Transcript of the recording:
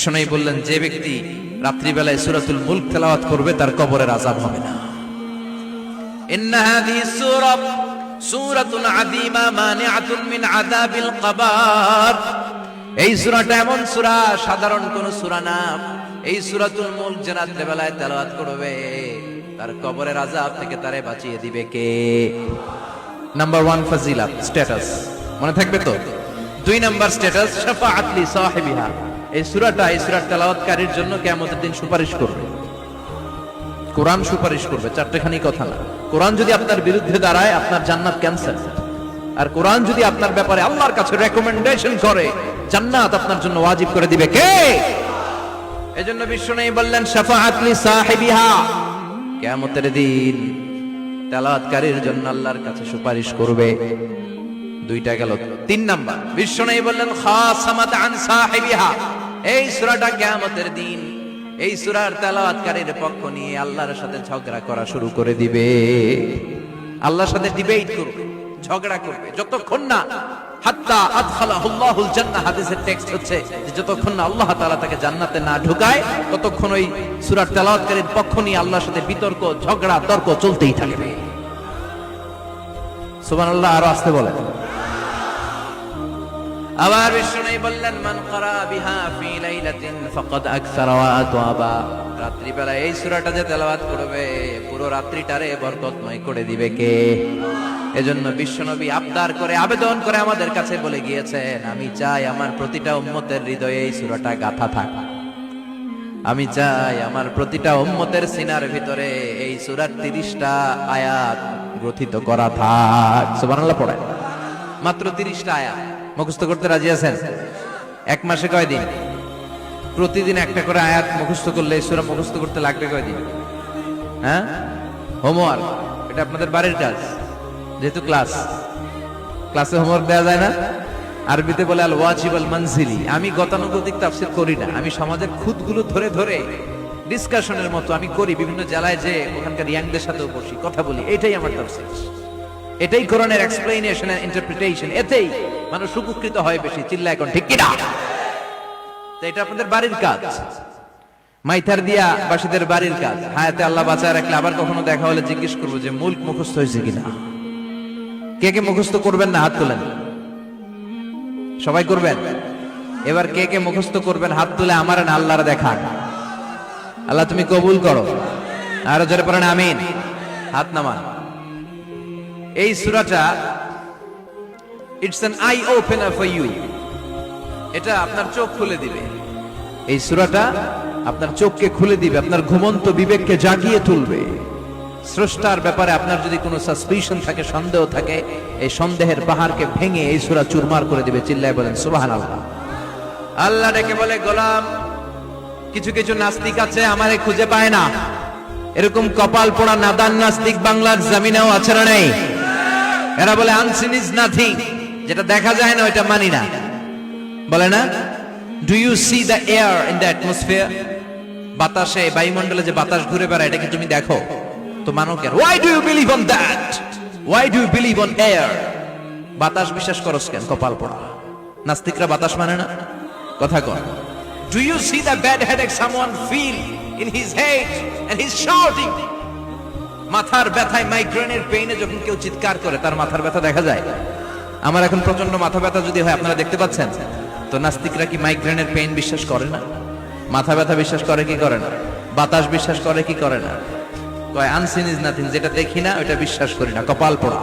বিশ্বনবী বললেন, যে ব্যক্তি রাত্রিবেলায় সূরাতুল মুলক তেলাওয়াত করবে তার কবরের আযাব হবে না। ইন্না হাযিহি সূরাতুন আযীমা মানিআতুন মিন আযাবিল কবর। এই সূরাটা এমন সূরা, সাধারণ কোন সূরা না। এই সূরাতুল মুলক যে রাত্রিবেলায় তেলাওয়াত করবে তার কবরের আযাব থেকে তারে বাঁচিয়ে দিবে কে? নাম্বার 1 ফাজিলাত, স্ট্যাটাস মনে থাকবে তো। 2 নাম্বার স্ট্যাটাস, শাফাআত লি সাহিবিহা। এই সূরাটা, এই সূরার তেলাওয়াতকারীর জন্য কিয়ামতের দিন সুপারিশ করবে। কোরআন সুপারিশ করবে, চারটেখানি কথা না। কোরআন যদি আপনার বিরুদ্ধে দাঁড়ায় আপনার জান্নাত ক্যান্সেল, আর কোরআন যদি আপনার ব্যাপারে আল্লাহর কাছে রেকমেন্ডেশন করে জান্নাত আপনার জন্য ওয়াজিব করে দিবে কে? এজন্য বিশ্বনবী বললেন শাফাআত লি সাহিবিহা, কিয়ামতের দিন তেলাওয়াতকারীর জন্য আল্লাহর কাছে সুপারিশ করবে। 2টা গেল। 3 নাম্বার, বিশ্বনবী বললেন খাসামাত আন সাহিবিহা। এই সূরাটা কিয়ামতের দিন এই সূরার তেলাওয়াতকারীর পক্ষ নিয়ে আল্লাহর সাথে ঝগড়া করা শুরু করে দিবে। আল্লাহর সাথে ডিবেট করবে, ঝগড়া করবে, যতক্ষণ না হাত্তা আদখালাহুল্লাহুল জান্নাহ। হাদিসের টেক্সট হচ্ছে যে যতক্ষণ না আল্লাহ তাআলা তাকে জান্নাতে না ঢুকায় ততক্ষণ ওই সূরার তেলাওয়াতকারীর পক্ষ নিয়ে আল্লাহর সাথে বিতর্ক, ঝগড়া, তর্ক চলতেই থাকবে। সুবহানাল্লাহ, আরো আস্তে বলেন। আবার বিশ্বনবী বললেন মান ক্বারা বিহা ফি লাইলাতিন ফাকাদ আকসারা ওয়া আতওয়াবা। রাত্রিবেলা এই সূরাটা যে তেলাওয়াত করবে পুরো রাত্রিটারে বরকতময় করে দিবে কে? এজন্য বিশ্বনবী আবদার করে, আবেদন করে আমাদের কাছে বলে গিয়েছেন, আমি চাই আমার প্রতিটা উম্মতের হৃদয়ে এই সূরাটা গাঁথা থাক। আমি চাই আমার প্রতিটা উম্মতের সিনার ভিতরে এই সূরার 30টা আয়াত গ্রথিত করা থাক। সুবহানাল্লাহ পড়েন। মাত্র 30টা আয়াত মুখস্থ করতে রাজি আছেন? 1 মাসে কয়দিন? প্রতিদিন একটা করে আয়াত মুখস্থ করলে এই সূরা মুখস্থ করতে লাগবে কয়দিন? হ্যাঁ, হোমওয়ার্ক। এটা আপনাদের বাড়ির কাজ, যেহেতু ক্লাসে হোমওয়ার্ক দেওয়া যায় না। আরবিতে বলে আল ওয়াজিব আল মানজিলি। আমি গতানুগতিক তাফসীর করি না, আমি সমাজের খুঁতগুলো ধরে ধরে ডিসকাশনের মতো আমি করি। বিভিন্ন জেলায় যে ওখানকার ইয়াংদের সাথেও বসি, কথা বলি, এটাই আমার তাফসীর, এটাই কোরআনের এক্সপ্লেনেশন এন্ড ইন্টারপ্রিটেশন। এতেই মানুষ উপকৃত হয় বেশি। চিল্লা এখন ঠিক কিনা? তো এটা আপনাদের বাড়ির কাজ, মাইথার দিয়া বাসীদের বাড়ির কাজ। হায়াতে আল্লাহ বাঁচায় রাখলে আবার কখনো দেখা হলে জিজ্ঞেস করবো যে মুলক মুখস্থ হয়েছে কিনা। কে কে মুখস্থ করবেন না হাত তোলেন। সবাই করবেন। এবার কে কে মুখস্থ করবেন হাত তুলে আমার না আল্লাহর দেখান। আল্লাহ তুমি কবুল করো। আরো জোরে পড়েন আমিন। হাত নামান। এই সূরাটা it's an eye opener for you. এটা আপনার চোখ খুলে দিবে। এই সূরাটা আপনার চোখকে খুলে দিবে, আপনার ঘুমন্ত বিবেককে জাগিয়ে তুলবে। স্রষ্টার ব্যাপারে আপনার যদি কোনো সাসপিশন থাকে, সন্দেহ থাকে, এই সন্দেহের পাহাড়কে ভেঙে এই সূরা চুরমার করে দিবে। চিল্লায় বলেন সুবহানাল্লাহ। আল্লাহ ডেকে বলে, গোলাম, কিছু কিছু নাস্তিক আছে আমারে খুঁজে পায় না। এরকম কপাল পোড়া নাদান নাস্তিক বাংলার জমিনেও আছে না নেই? এরা বলে আনসিন ইজ নাথিং, যেটা দেখা যায় না ওইটা মানি না। বলে না, do you see the air in the atmosphere? বাতাসে, বায়ুমণ্ডলে যে বাতাস ঘুরে বেড়ায়, এটা কি তুমি দেখো? তো মানো কেন? Why do you believe on that? Why do you believe on air? বাতাস বিশ্বাস করস কেন? কপাল পোড়া নাস্তিকরা বাতাস মানে না। কথা কর। Do you see the bad headache someone feel in his head and he's shouting? মাথার ব্যথায়, মাইগ্রেনের পেইনে যখন কেউ চিৎকার করে তার মাথার ব্যথা দেখা যায়। আমার এখন প্রচন্ড মাথা ব্যথা যদি হয়, আপনারা দেখতে পাচ্ছেন তো। নাস্তিকরা কি মাইগ্রেনের পেইন বিশ্বাস করে না? মাথা ব্যথা বিশ্বাস করে কি করে না? বাতাস বিশ্বাস করে কি করে না? কয় আনসিন ইজ নাথিং, যেটা দেখি না ওটা বিশ্বাস করি না। কপাল পোড়া।